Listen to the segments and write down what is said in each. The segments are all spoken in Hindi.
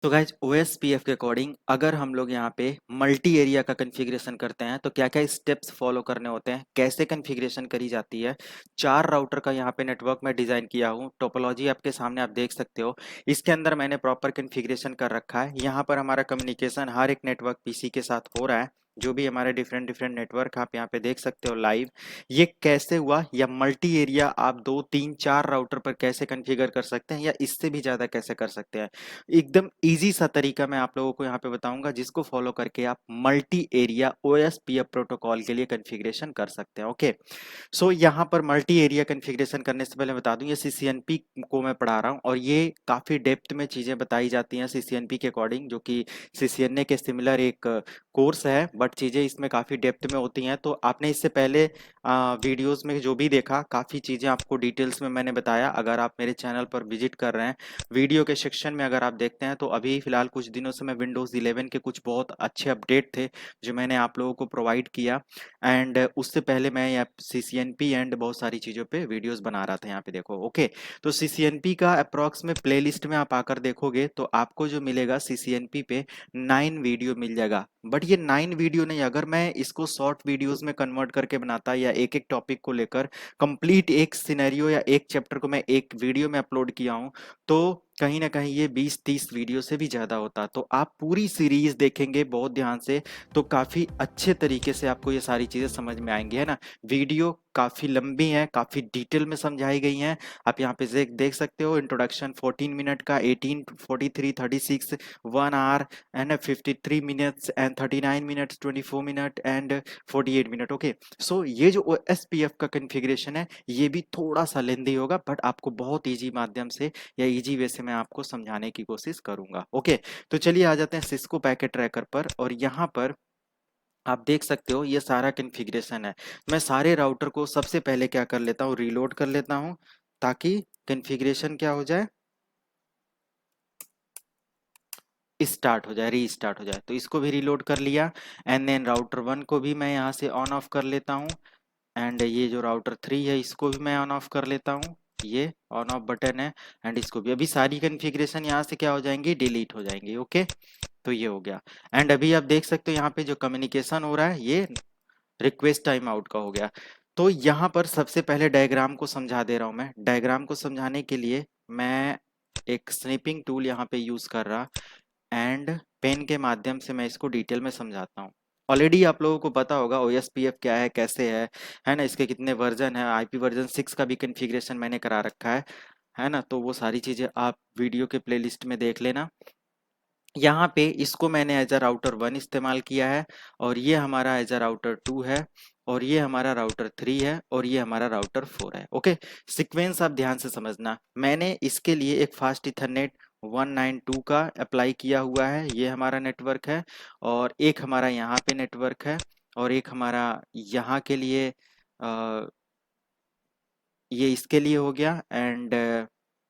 तो गाइज OSPF के अकॉर्डिंग अगर हम लोग यहाँ पे मल्टी एरिया का कन्फिग्रेशन करते हैं तो क्या क्या स्टेप्स फॉलो करने होते हैं, कैसे कन्फिग्रेशन करी जाती है। 4 राउटर का यहाँ पे नेटवर्क में डिजाइन किया हूँ, टोपोलॉजी आपके सामने आप देख सकते हो। इसके अंदर मैंने प्रॉपर कन्फिग्रेशन कर रखा है। यहाँ पर हमारा कम्युनिकेशन हर एक नेटवर्क पीसी के साथ हो रहा है। जो भी हमारे डिफरेंट डिफरेंट नेटवर्क आप यहाँ पे देख सकते हो लाइव। ये कैसे हुआ, या मल्टी एरिया आप 2 3 4 राउटर पर कैसे कन्फिगर कर सकते हैं, या इससे भी ज्यादा कैसे कर सकते हैं। एकदम इजी सा तरीका मैं आप लोगों को यहाँ पे बताऊंगा, जिसको फॉलो करके आप मल्टी एरिया OSPF प्रोटोकॉल के लिए कॉन्फ़िगरेशन कर सकते हैं। ओके, सो यहाँ पर मल्टी एरिया कॉन्फ़िगरेशन करने से पहले बता दूं, ये CCNP को मैं पढ़ा रहा हूँ और ये काफी डेप्थ में चीजें बताई जाती हैं CCNP के अकॉर्डिंग, जो कि CCNA के सिमिलर एक कोर्स है, बट चीजें इसमें काफी डेप्थ में होती हैं। तो आपने इससे पहले वीडियोस में जो भी देखा, काफी चीजें आपको डिटेल्स में मैंने बताया। अगर आप मेरे चैनल पर विजिट कर रहे हैं, वीडियो के सेक्शन में अगर आप देखते हैं, तो अभी फिलहाल कुछ दिनों से मैं विंडोज 11 के कुछ बहुत अच्छे अपडेट थे जो मैंने आप लोगों को प्रोवाइड किया। एंड उससे पहले मैं यहाँ CCNP एंड बहुत सारी चीज़ों पे वीडियोस बना रहा था। यहाँ पे देखो। ओके, तो CCNP का अप्रॉक्स में प्लेलिस्ट में आप आकर देखोगे तो आपको जो मिलेगा CCNP पे 9 वीडियो मिल जाएगा। बट ये 9 वीडियो नहीं, अगर मैं इसको शॉर्ट वीडियोस में कन्वर्ट करके बनाता, या एक एक टॉपिक को लेकर कंप्लीट एक सिनेरियो या एक चैप्टर को मैं एक वीडियो में अपलोड किया हूँ, तो कहीं ना कहीं ये 20 30 वीडियो से भी ज्यादा होता। तो आप पूरी सीरीज देखेंगे बहुत ध्यान से, तो काफी अच्छे तरीके से आपको ये सारी चीजें समझ में आएंगी, है ना। वीडियो काफी लंबी है, काफी डिटेल में समझाई गई हैं। आप यहाँ पे देख सकते हो, इंट्रोडक्शन 14 मिनट का, 18 43 36 1 hour and 53 minutes and 39 minutes 24 minute and 48 minute. Okay, so ये जो OSPF का कन्फिग्रेशन है, ये भी थोड़ा सा लेंदी होगा, बट आपको बहुत ईजी माध्यम से या इजी वे से मैं आपको समझाने की कोशिश करूंगा। ओके, तो चलिए आ जाते हैं सिस्को पैकेट ट्रैकर पर। और यहाँ पर आप देख सकते हो ये सारा कॉन्फ़िगरेशन है। मैं सारे राउटर को सबसे पहले क्या कर लेता हूँ, रीलोड कर लेता हूँ, ताकि कॉन्फ़िगरेशन क्या हो जाए, स्टार्ट हो जाए, रीस्टार्ट हो जाए। तो इसको भी रीलोड कर लिया। एंड देन राउटर 1 को भी मैं यहाँ से ऑन ऑफ कर लेता हूँ। एंड ये जो राउटर 3 है, इसको भी मैं ऑन ऑफ कर लेता हूँ। ये ऑन ऑफ बटन है। एंड इसको भी, अभी सारी कॉन्फ़िगरेशन यहाँ से क्या हो जाएंगी, डिलीट हो जाएंगी। ओके, तो ये हो गया। एंड अभी आप देख सकते हो यहाँ पे जो कम्युनिकेशन हो रहा है, ये रिक्वेस्ट टाइम आउट का हो गया। तो यहाँ पर सबसे पहले डायग्राम को समझा दे रहा हूँ। मैं डायग्राम को समझाने के लिए मैं एक स्निपिंग टूल यहाँ पे यूज कर रहा, एंड पेन के माध्यम से मैं इसको डिटेल में समझाता हूँ। ऑलरेडी आप लोगों को पता होगा OSPF क्या है, कैसे है ना, इसके कितने वर्जन है। IP वर्जन 6 का भी कन्फिग्रेशन मैंने करा रखा है ना। तो वो सारी चीजें आप वीडियो के प्लेलिस्ट में देख लेना। यहाँ पे इसको मैंने एज अ राउटर 1 इस्तेमाल किया है, और ये हमारा एज अ राउटर 2 है, और ये हमारा राउटर 3 है, और ये हमारा राउटर 4 है। ओके, सीक्वेंस आप ध्यान से समझना। मैंने इसके लिए एक फास्ट इथरनेट 192 का अप्लाई किया हुआ है, ये हमारा नेटवर्क है। और एक हमारा यहाँ पे नेटवर्क है, और एक हमारा यहाँ के लिए ये इसके लिए हो गया। एंड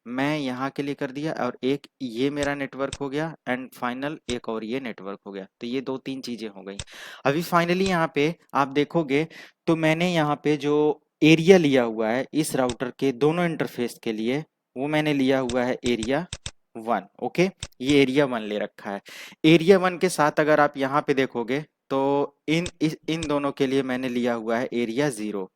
मैं यहाँ के लिए कर दिया, और एक ये मेरा नेटवर्क हो गया, एंड फाइनल एक और ये नेटवर्क हो गया। तो ये 2 3 चीजें हो गई। अभी फाइनली यहाँ पे आप देखोगे, तो मैंने यहाँ पे जो एरिया लिया हुआ है इस राउटर के दोनों इंटरफेस के लिए, वो मैंने लिया हुआ है एरिया 1। ओके, ये एरिया 1 ले रखा है। एरिया 1 के साथ अगर आप यहाँ पे देखोगे, तो इन दोनों के लिए मैंने लिया हुआ है एरिया 0।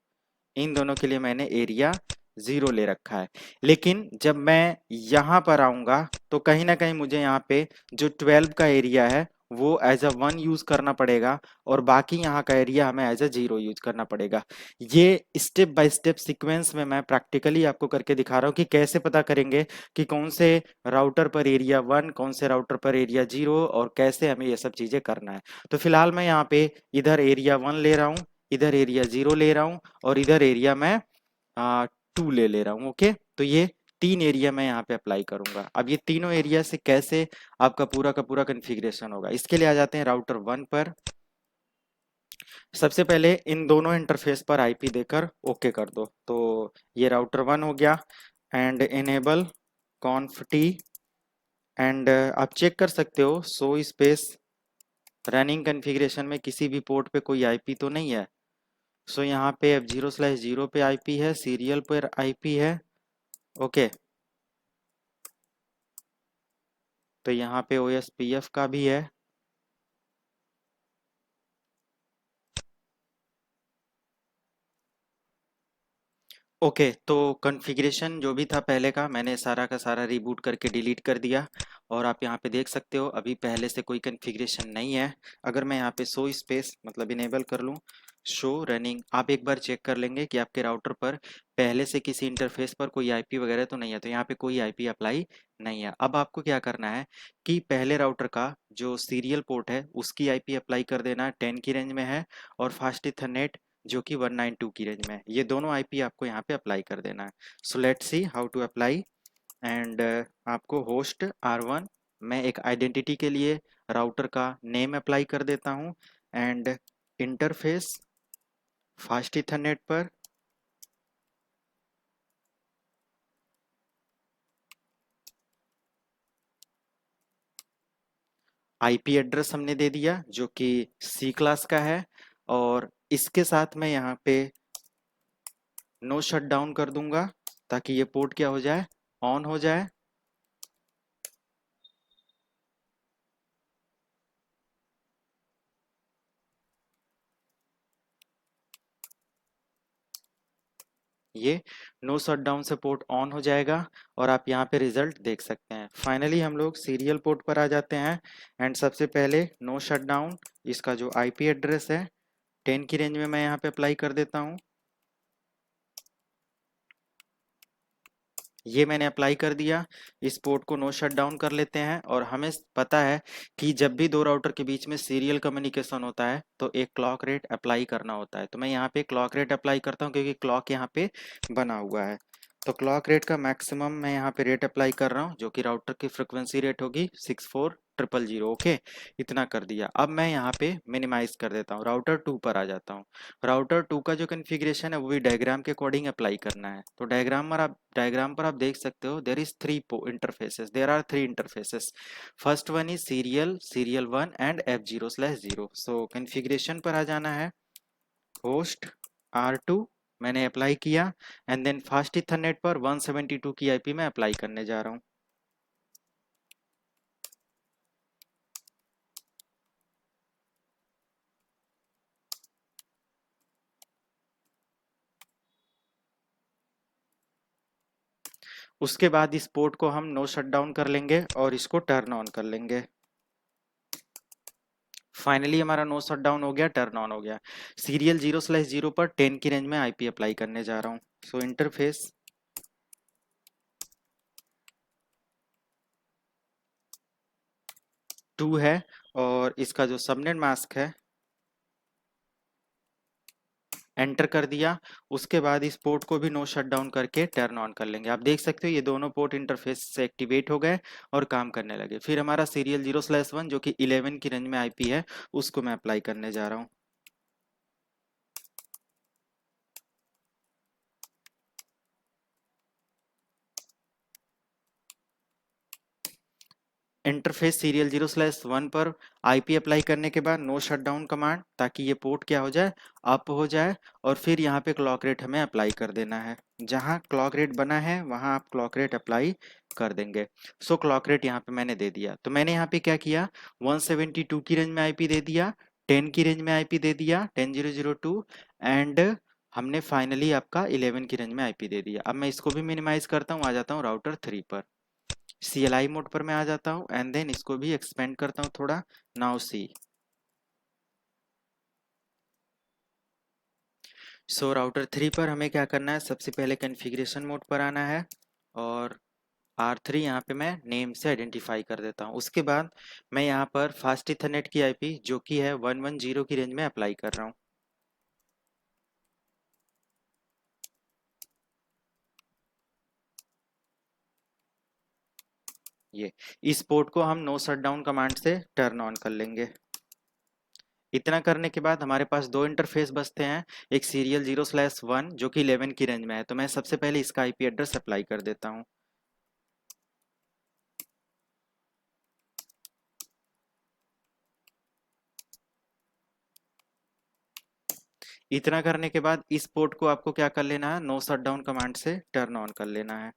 इन दोनों के लिए मैंने एरिया 0 ले रखा है। लेकिन जब मैं यहाँ पर आऊंगा, तो कहीं ना कहीं मुझे यहाँ पे जो 12 का एरिया है, वो एज अ 1 यूज करना पड़ेगा, और बाकी यहाँ का एरिया हमें एज अ 0 यूज करना पड़ेगा। ये स्टेप बाय स्टेप सीक्वेंस में मैं प्रैक्टिकली आपको करके दिखा रहा हूँ कि कैसे पता करेंगे कि कौन से राउटर पर एरिया 1, कौन से राउटर पर एरिया 0, और कैसे हमें ये सब चीजें करना है। तो फिलहाल मैं यहाँ पे इधर एरिया 1 ले रहा हूँ, इधर एरिया 0 ले रहा हूँ, और इधर एरिया मैं 2 ले रहा हूँ। ओके, तो ये 3 एरिया मैं यहाँ पे अप्लाई करूंगा। अब ये तीनों एरिया से कैसे आपका पूरा का पूरा कन्फिग्रेशन होगा, इसके लिए आ जाते हैं राउटर 1 पर। सबसे पहले इन दोनों इंटरफेस पर IP देकर ओके कर दो। तो ये राउटर 1 हो गया। एंड इनेबल कॉन्फ टी, एंड आप चेक कर सकते हो शो स्पेस रनिंग कन्फिग्रेशन में किसी भी पोर्ट पे कोई IP तो नहीं है। सो यहाँ पे F0/0 पे IP है, सीरियल पर IP है। ओके, तो यहाँ पे OSPF का भी है। ओके, तो कॉन्फ़िगरेशन जो भी था पहले का मैंने सारा का सारा रीबूट करके डिलीट कर दिया और आप यहाँ पे देख सकते हो अभी पहले से कोई कॉन्फ़िगरेशन नहीं है। अगर मैं यहाँ पे शो स्पेस मतलब इनेबल कर लूँ, शो रनिंग, आप एक बार चेक कर लेंगे कि आपके राउटर पर पहले से किसी इंटरफेस पर कोई आईपी वगैरह तो नहीं है, तो यहाँ पे कोई आईपी अप्लाई नहीं है। अब आपको क्या करना है कि पहले राउटर का जो सीरियल पोर्ट है उसकी आईपी अप्लाई कर देना, 10 की रेंज में है, और फास्ट इथरनेट जो कि 192 की रेंज में है। ये दोनों आईपी आपको यहाँ पे अप्लाई कर देना है। So let's see how to apply. And आपको होस्ट R1, मैं एक आइडेंटिटी के लिए राउटर का नेम अप्लाई कर देता हूँ, एंड इंटरफेस फास्ट इथरनेट पर आईपी एड्रेस हमने दे दिया जो कि सी क्लास का है, और इसके साथ मैं यहाँ पे नो शट डाउन कर दूंगा ताकि ये पोर्ट क्या हो जाए, ऑन हो जाए। ये नो शटडाउन से पोर्ट ऑन हो जाएगा और आप यहाँ पे रिजल्ट देख सकते हैं। फाइनली हम लोग सीरियल पोर्ट पर आ जाते हैं, एंड सबसे पहले नो शटडाउन, इसका जो आईपी एड्रेस है 10 की रेंज में मैं यहाँ पे अप्लाई कर देता हूँ। ये मैंने अप्लाई कर दिया। इस पोर्ट को नो शट डाउन कर लेते हैं, और हमें पता है कि जब भी दो राउटर के बीच में सीरियल कम्युनिकेशन होता है तो एक क्लॉक रेट अप्लाई करना होता है। तो मैं यहाँ पे क्लॉक रेट अप्लाई करता हूँ क्योंकि क्लॉक यहाँ पे बना हुआ है। तो क्लॉक रेट का मैक्सिमम मैं यहाँ पे रेट अप्लाई कर रहा हूँ जो कि राउटर की फ्रिक्वेंसी रेट होगी 64000। ओके, इतना कर दिया। अब मैं यहाँ पे मिनिमाइज कर देता हूँ, राउटर 2 पर आ जाता हूँ। राउटर 2 का जो कॉन्फ़िगरेशन है वो भी डायग्राम के अकॉर्डिंग अप्लाई करना है। तो डायग्राम पर आप देख सकते हो there is three interfaces, there are three interfaces. First one is serial 1 and F0/0। So configuration पर आ जाना है, होस्ट R2 मैंने अप्लाई किया, एंड देन फास्ट इथरनेट पर 172 की आईपी में अप्लाई करने जा रहा हूँ। उसके बाद इस पोर्ट को हम नो शट डाउन कर लेंगे और इसको टर्न ऑन कर लेंगे। फाइनली हमारा नो शट डाउन हो गया, टर्न ऑन हो गया। सीरियल 0/0 पर 10 की रेंज में आईपी अप्लाई करने जा रहा हूँ। सो इंटरफेस 2 है, और इसका जो सबनेट मास्क है एंटर कर दिया। उसके बाद इस पोर्ट को भी नो शट डाउन करके टर्न ऑन कर लेंगे। आप देख सकते हो ये दोनों पोर्ट इंटरफेस से एक्टिवेट हो गए और काम करने लगे। फिर हमारा सीरियल 0/1 जो कि 11 की रेंज में आईपी है उसको मैं अप्लाई करने जा रहा हूँ। इंटरफेस सीरियल 0/1 पर आईपी अप्लाई करने के बाद नो शट डाउन कमांड, ताकि ये पोर्ट क्या हो जाए, अप हो जाए। और फिर यहाँ पे क्लॉक रेट हमें अप्लाई कर देना है, जहाँ क्लॉक रेट बना है वहाँ आप क्लॉक रेट अप्लाई कर देंगे। सो क्लॉक रेट यहाँ पे मैंने दे दिया। तो मैंने यहाँ पे क्या किया, 172 की रेंज में आईपी दे दिया, 10 की रेंज में आईपी दे दिया 10002, एंड हमने फाइनली आपका 11 की रेंज में आईपी दे दिया। अब मैं इसको भी मिनिमाइज करता हूँ, आ जाता हूँ राउटर 3 पर। CLI मोड पर मैं आ जाता हूँ, एंड देन इसको भी एक्सपेंड करता हूँ थोड़ा। नाउ सी, सो राउटर 3 पर हमें क्या करना है, सबसे पहले कॉन्फ़िगरेशन मोड पर आना है, और R3 यहाँ पे मैं नेम से आइडेंटिफाई कर देता हूँ। उसके बाद मैं यहाँ पर फास्ट इथरनेट की आईपी जो कि है 110 की रेंज में अप्लाई कर रहा हूँ। ये इस पोर्ट को हम नो शट डाउन कमांड से टर्न ऑन कर लेंगे। इतना करने के बाद हमारे पास दो इंटरफेस बचते हैं, एक सीरियल 0/1 जो कि 11 की रेंज में है। तो मैं सबसे पहले इसका आईपी एड्रेस अप्लाई कर देता हूँ। इतना करने के बाद इस पोर्ट को आपको क्या कर लेना है, नो शट डाउन कमांड से टर्न ऑन कर लेना है।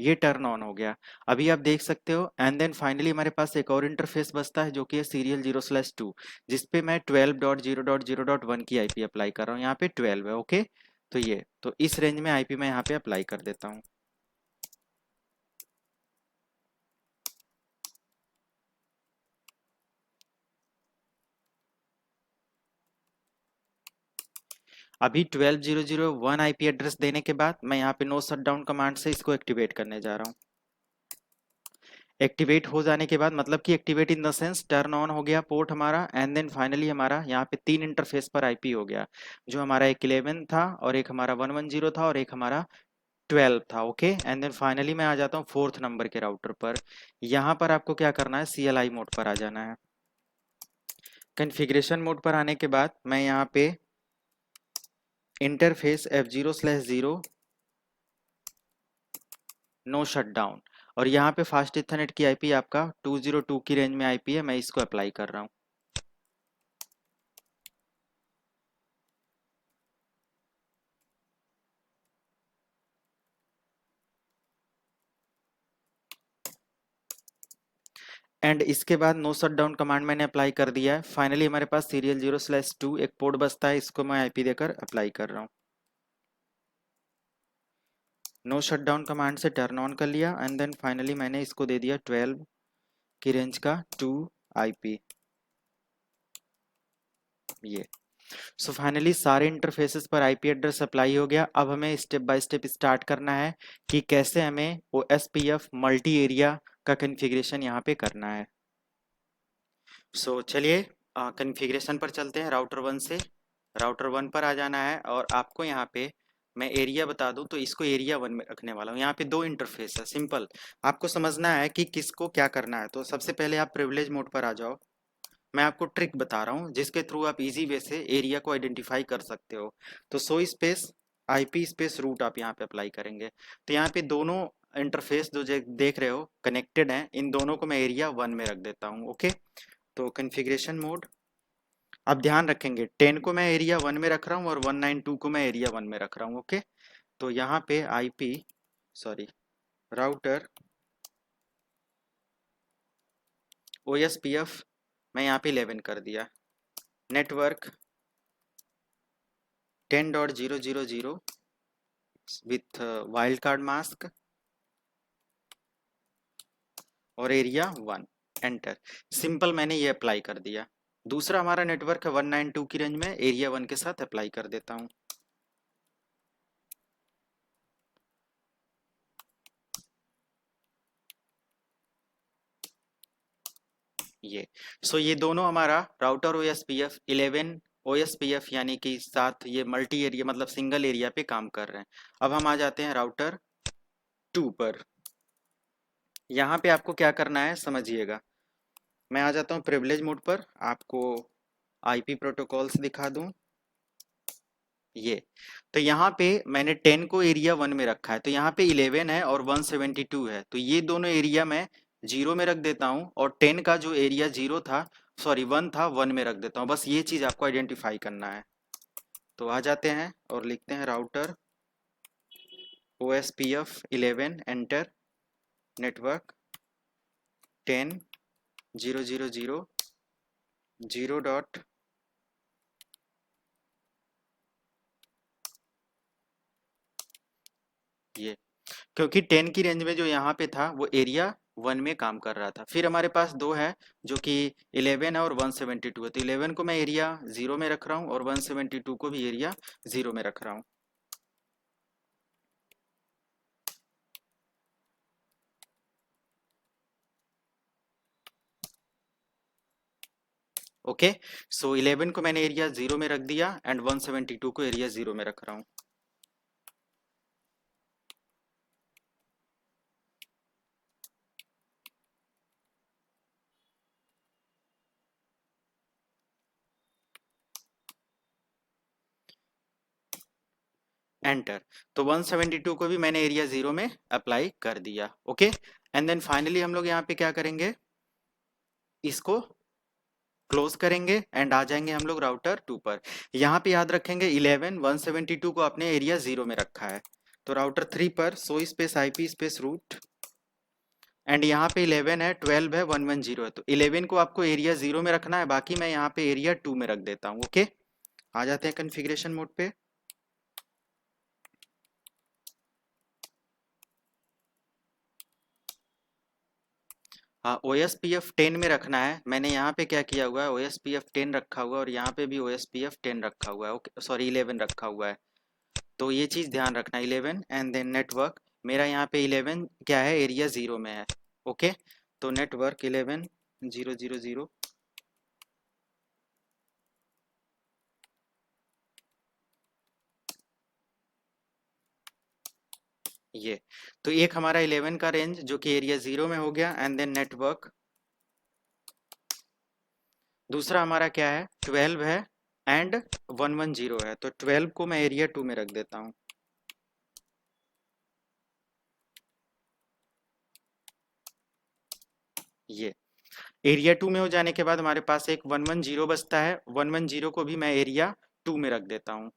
ये टर्न ऑन हो गया। अभी आप देख सकते हो एंड देन फाइनली हमारे पास एक और इंटरफेस बचता है जो कि है सीरियल 0/2, जिसपे मैं 12.0.0.1 की आईपी अप्लाई कर रहा हूँ। यहाँ पे 12 है। ओके, तो ये तो इस रेंज में आईपी मैं यहाँ पे अप्लाई कर देता हूँ। अभी 12.0.0.1 आईपी एड्रेस देने के बाद मैं यहाँ पे नो शटडाउन कमांड से इसको एक्टिवेट करने जा रहा हूँ। एक्टिवेट हो जाने के बाद मतलब कि activate in the sense turn on हो गया पोर्ट हमारा एंड देन फाइनली हमारा यहाँ पे 3 इंटरफेस पर आईपी हो गया, जो हमारा एक 11 था और एक हमारा 110 था और एक हमारा 12 था। ओके, एंड देन फाइनली मैं आ जाता हूँ 4th नंबर के राउटर पर। यहाँ पर आपको क्या करना है, CLI मोड पर आ जाना है। कॉन्फ़िगरेशन मोड पर आने के बाद मैं यहाँ पे इंटरफेस F0/0 नो शटडाउन और यहाँ पे फास्ट इथरनेट की आईपी आपका 202 की रेंज में आईपी है, मैं इसको अप्लाई कर रहा हूँ। एंड इसके बाद नो शटडाउन कमांड मैंने अप्लाई कर दिया है। फाइनली हमारे पास सीरियल 0/2 एक पोर्ट बचता है, इसको मैं आईपी देकर अप्लाई कर रहा हूँ। नो शटडाउन कमांड से टर्न ऑन कर लिया एंड देन फाइनली मैंने इसको दे दिया 12 की रेंज का 2 आईपी। ये सो फाइनली सारे इंटरफेसेस पर आईपी एड्रेस अप्लाई हो गया। अब हमें स्टेप बाय स्टेप स्टार्ट करना है कि कैसे हमें OSPF मल्टी एरिया का कॉन्फ़िगरेशन यहाँ पे करना है। सो चलिए कॉन्फ़िगरेशन पर चलते हैं। राउटर 1 से राउटर 1 पर आ जाना है और आपको यहाँ पे मैं एरिया बता दूं तो इसको एरिया 1 में रखने वाला हूँ। यहाँ पे 2 इंटरफेस है, सिंपल आपको समझना है कि किसको क्या करना है। तो सबसे पहले आप प्रिविलेज मोड पर आ जाओ। मैं आपको ट्रिक बता रहा हूँ जिसके थ्रू आप इजी वे से एरिया को आइडेंटिफाई कर सकते हो। तो show space IP space route आप यहाँ पे अप्लाई करेंगे तो यहाँ पे दोनों इंटरफेस जो देख रहे हो कनेक्टेड हैं, इन दोनों को मैं एरिया 1 में रख देता हूँ। ओके, तो कॉन्फ़िगरेशन मोड अब ध्यान रखेंगे 10 को मैं एरिया 1 में रख रहा हूँ और 192 को मैं एरिया 1 में रख रहा हूँ। ओके, तो यहाँ पे आईपी सॉरी राउटर OSPF मैं यहाँ पे 11 कर दिया। Network 10.0.0.0 with wild card mask और एरिया 1 एंटर। सिंपल मैंने ये अप्लाई कर दिया। दूसरा हमारा नेटवर्क है 192 की रेंज में, एरिया 1 के साथ अप्लाई कर देता हूँ। ये ये दोनों हमारा राउटर OSPF 11 OSPF यानी कि साथ ये मल्टी एरिया मतलब सिंगल एरिया पे काम कर रहे हैं। अब हम आ जाते हैं राउटर 2 पर। यहाँ पे आपको क्या करना है समझिएगा। मैं आ जाता हूँ प्रिविलेज मोड पर, आपको IP प्रोटोकॉल्स दिखा दूं। ये तो यहाँ पे मैंने 10 को एरिया 1 में रखा है, तो यहाँ पे 11 है और 172 है, तो ये दोनों एरिया मैं 0 में रख देता हूँ और 10 का जो एरिया 0 था सॉरी 1 था 1 में रख देता हूँ। बस ये चीज आपको आइडेंटिफाई करना है। तो आ जाते हैं और लिखते हैं राउटर OSPF 11 एंटर नेटवर्क 10.0.0.0 ये क्योंकि 10 की रेंज में जो यहाँ पे था वो एरिया 1 में काम कर रहा था। फिर हमारे पास दो है जो कि 11 है और 172 है, तो 11 को मैं एरिया 0 में रख रहा हूँ और 172 को भी एरिया 0 में रख रहा हूँ। ओके, सो 11 को मैंने एरिया 0 में रख दिया एंड 172 को एरिया 0 में रख रहा हूँ। एंटर। तो 172 को भी मैंने एरिया 0 में अप्लाई कर दिया। ओके, एंड देन फाइनली हम लोग यहाँ पे क्या करेंगे, इसको क्लोज करेंगे एंड आ जाएंगे हम लोग राउटर 2 पर। यहाँ पे याद रखेंगे 11 172 को आपने एरिया 0 में रखा है, तो राउटर 3 पर show space IP space route, and यहाँ पे 11 है, 12 है, 110 है, तो 11 को आपको एरिया 0 में रखना है, बाकी मैं यहाँ पे एरिया 2 में रख देता हूँ। ओके, आ जाते हैं कॉन्फ़िगरेशन मोड पे। हाँ, OSPF 10 में रखना है। मैंने यहाँ पे क्या किया हुआ है, OSPF 10 रखा हुआ है और यहाँ पे भी OSPF 10 रखा हुआ है। ओके, सॉरी 11 रखा हुआ है। तो ये चीज़ ध्यान रखना, 11 एंड देन नेटवर्क। मेरा यहाँ पे 11 क्या है, एरिया 0 में है। ओके, तो नेटवर्क 11 0 0 0 ये। तो एक हमारा 11 का रेंज जो कि एरिया 0 में हो गया, एंड देन नेटवर्क। दूसरा हमारा क्या है, 12 है एंड 110 है, तो 12 को मैं एरिया 2 में रख देता हूँ। ये एरिया 2 में हो जाने के बाद हमारे पास एक 110 बचता है, 110 को भी मैं एरिया 2 में रख देता हूँ।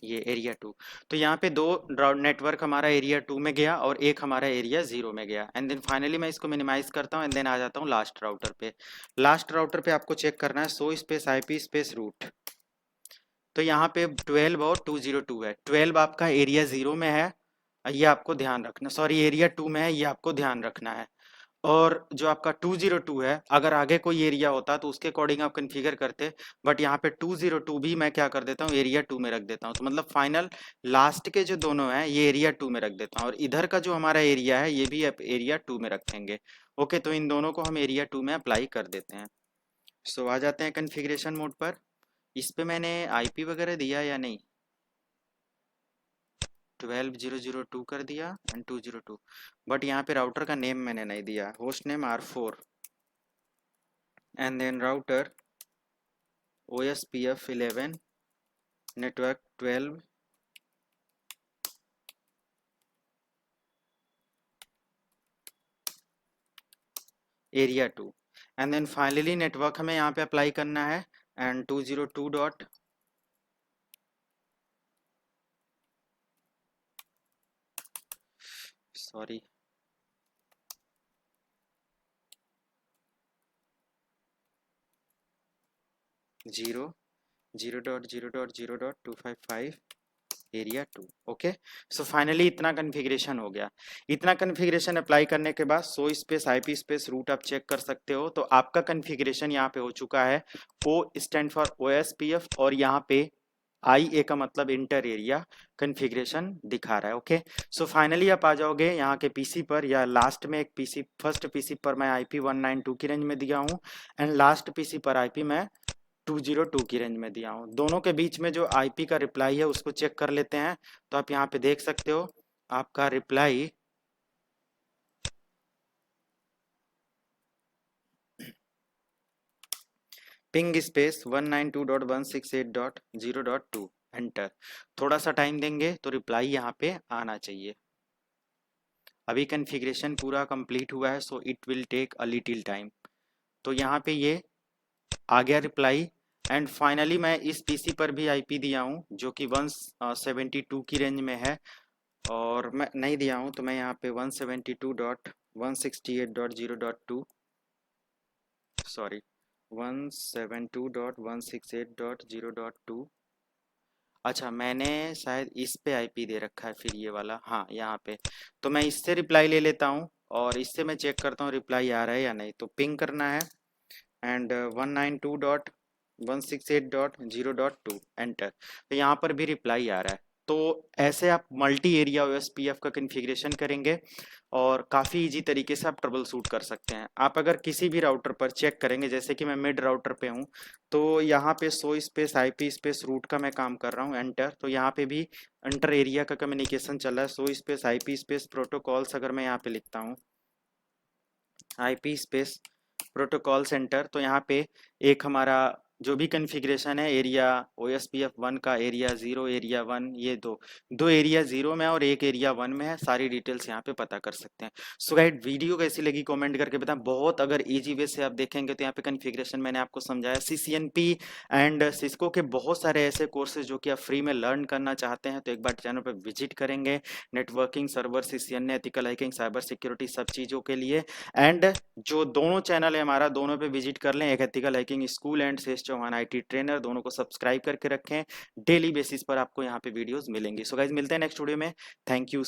ये एरिया 2। तो यहाँ पे दो नेटवर्क हमारा एरिया 2 में गया और एक हमारा एरिया 0 में गया, एंड देन फाइनली मैं इसको मिनिमाइज करता हूँ एंड देन आ जाता हूँ लास्ट राउटर पे। लास्ट राउटर पे आपको चेक करना है show space IP space route. तो यहाँ पे 12 और 202 है। 12 आपका एरिया 0 में है, ये आपको ध्यान रखना, सॉरी एरिया 2 में है, ये आपको ध्यान रखना है। और जो आपका 202 है, अगर आगे कोई एरिया होता तो उसके अकॉर्डिंग आप कन्फिगर करते, बट यहाँ पे 202 भी मैं क्या कर देता हूँ, एरिया 2 में रख देता हूँ। तो मतलब फाइनल लास्ट के जो दोनों हैं ये एरिया 2 में रख देता हूँ, और इधर का जो हमारा एरिया है ये भी आप एरिया 2 में रखेंगे। ओके, तो इन दोनों को हम एरिया 2 में अप्लाई कर देते हैं। सो आ जाते हैं कन्फिग्रेशन मोड पर। इस पे मैंने आईपी वगैरह दिया या नहीं, 12002 कर दिया एंड 202, बट यहाँ पे राउटर का नेम मैंने नहीं दिया, host name R4 and then router OSPF 11 network 12 area 2, and then finally network हमें यहाँ पे अप्लाई करना है, and 202 dot sorry 0 0.0.0.255 area 2। Okay, so finally इतना कन्फिग्रेशन हो गया। इतना कन्फिग्रेशन अप्लाई करने के बाद show space IP space route आप चेक कर सकते हो, तो आपका कन्फिग्रेशन यहाँ पे हो चुका है। O स्टैंड फॉर OSPF, और यहाँ पे IA का मतलब इंटर एरिया कन्फिग्रेशन दिखा रहा है। ओके, सो फाइनली आप आ जाओगे यहाँ के पीसी पर, या लास्ट में एक पीसी, फर्स्ट पीसी पर मैं IP 192 की रेंज में दिया हूँ, एंड लास्ट पीसी पर IP मैं 202 की रेंज में दिया हूँ। दोनों के बीच में जो आईपी का रिप्लाई है उसको चेक कर लेते हैं। तो आप यहाँ पे देख सकते हो आपका रिप्लाई पिंग स्पेस 192.168.0.2 एंटर। थोड़ा सा टाइम देंगे तो रिप्लाई यहाँ पे आना चाहिए। अभी कन्फिग्रेशन पूरा कंप्लीट हुआ है, so it will take a little time. तो यहाँ पे ये आ गया रिप्लाई, एंड फाइनली मैं इस पीसी पर भी आईपी दिया हूँ जो कि 172 की रेंज में है, और मैं नहीं दिया हूँ तो मैं यहाँ पे 172.168.0.2 सॉरी 172.168.0.2। अच्छा, मैंने शायद इस पे आईपी दे रखा है फिर ये वाला, हाँ यहाँ पे। तो मैं इससे रिप्लाई ले लेता हूँ और इससे मैं चेक करता हूँ रिप्लाई आ रहा है या नहीं। तो पिंग करना है एंड 192.168.0.2 एंटर। तो यहाँ पर भी रिप्लाई आ रहा है। तो ऐसे आप मल्टी एरिया OSPF का कन्फिग्रेशन करेंगे और काफ़ी इजी तरीके से आप ट्रबल शूट कर सकते हैं। आप अगर किसी भी राउटर पर चेक करेंगे, जैसे कि मैं मिड राउटर पे हूँ, तो यहाँ पे show space IP space route का मैं काम कर रहा हूँ, एंटर। तो यहाँ पे भी इंटर एरिया का कम्युनिकेशन चल रहा है, show space IP space protocols अगर मैं यहाँ पे लिखता हूँ आईपी स्पेस प्रोटोकॉल सेंटर, तो यहाँ पे एक हमारा जो भी कन्फिग्रेशन है एरिया OSPF 1 का, एरिया 0, एरिया 1, ये दो दो एरिया 0 में है और एक एरिया 1 में है, सारी डिटेल्स यहाँ पे पता कर सकते हैं। सो गाइड, वीडियो कैसी लगी कमेंट करके बताएं। बहुत अगर इजी वे से आप देखेंगे तो यहाँ पे कन्फिग्रेशन मैंने आपको समझाया। CCNP एंड सिस्को के बहुत सारे ऐसे कोर्सेज जो कि आप फ्री में लर्न करना चाहते हैं तो एक बार चैनल पर विजिट करेंगे। Networking, server, CCNA, ethical hacking, cyber security, सब चीज़ों के लिए। एंड जो दोनों चैनल है हमारा, दोनों पे विजिट कर लें, एक एथिकल हैकिंग स्कूल एंड शेष चौहान IT ट्रेनर, दोनों को सब्सक्राइब करके रखें। डेली बेसिस पर आपको यहाँ पे वीडियोस मिलेंगी। सो गाइज, मिलते हैं नेक्स्ट वीडियो में। Thank you.